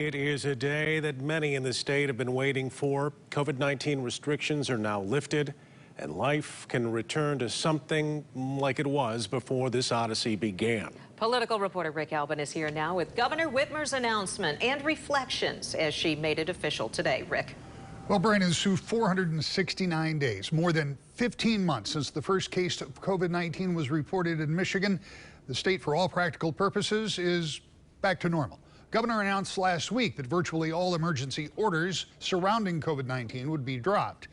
It is a day that many in the state have been waiting for. COVID-19 restrictions are now lifted, and life can return to something like it was before this odyssey began. Political reporter Rick Albin is here now with Governor Whitmer's announcement and reflections as she made it official today. Rick. Well, Brian, it's 469 days, more than 15 months since the first case of COVID-19 was reported in Michigan. The state, for all practical purposes, is back to normal. Governor announced last week that virtually all emergency orders surrounding COVID-19 would be dropped.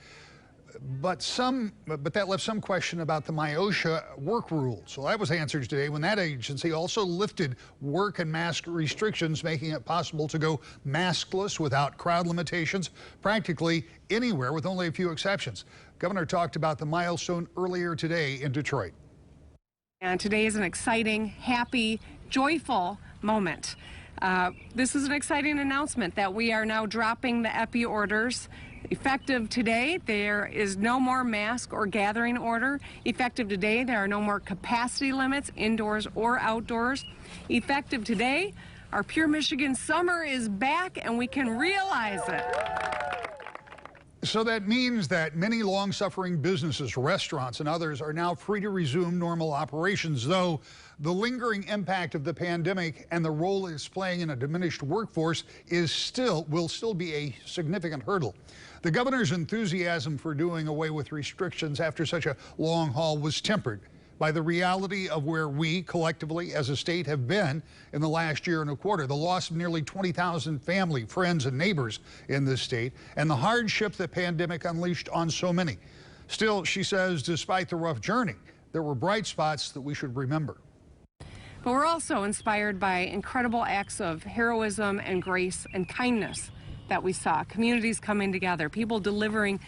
But that left some question about the MIOSHA work rules. Well, that was answered today when that agency also lifted work and mask restrictions, making it possible to go maskless without crowd limitations practically anywhere, with only a few exceptions. Governor talked about the milestone earlier today in Detroit. And today is an exciting, happy, joyful moment. This is an exciting announcement that we are now dropping the epi orders. Effective today, there is no more mask or gathering order. Effective today, there are no more capacity limits, indoors or outdoors. Effective today, our Pure Michigan summer is back and we can realize it. So that means that many long-suffering businesses, restaurants, and others are now free to resume normal operations, though the lingering impact of the pandemic and the role it's playing in a diminished workforce will still be a significant hurdle. The governor's enthusiasm for doing away with restrictions after such a long haul was tempered by the reality of where we collectively as a state have been in the last year and a quarter, the loss of nearly 20,000 family, friends, and neighbors in this state, and the hardship the pandemic unleashed on so many. Still, she says, despite the rough journey, there were bright spots that we should remember. But we're also inspired by incredible acts of heroism and grace and kindness that we saw. Communities coming together, people delivering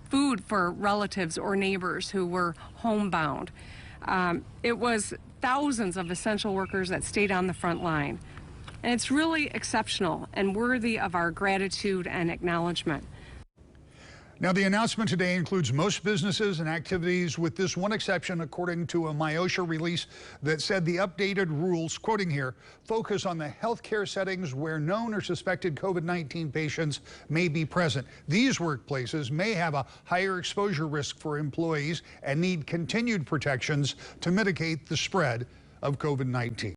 food for relatives or neighbors who were homebound. It was thousands of essential workers that stayed on the front line. And it's really exceptional and worthy of our gratitude and acknowledgement. Now, the announcement today includes most businesses and activities, with this one exception, according to a MIOSHA release that said the updated rules, quoting here, focus on the healthcare settings where known or suspected COVID-19 patients may be present. These workplaces may have a higher exposure risk for employees and need continued protections to mitigate the spread of COVID-19.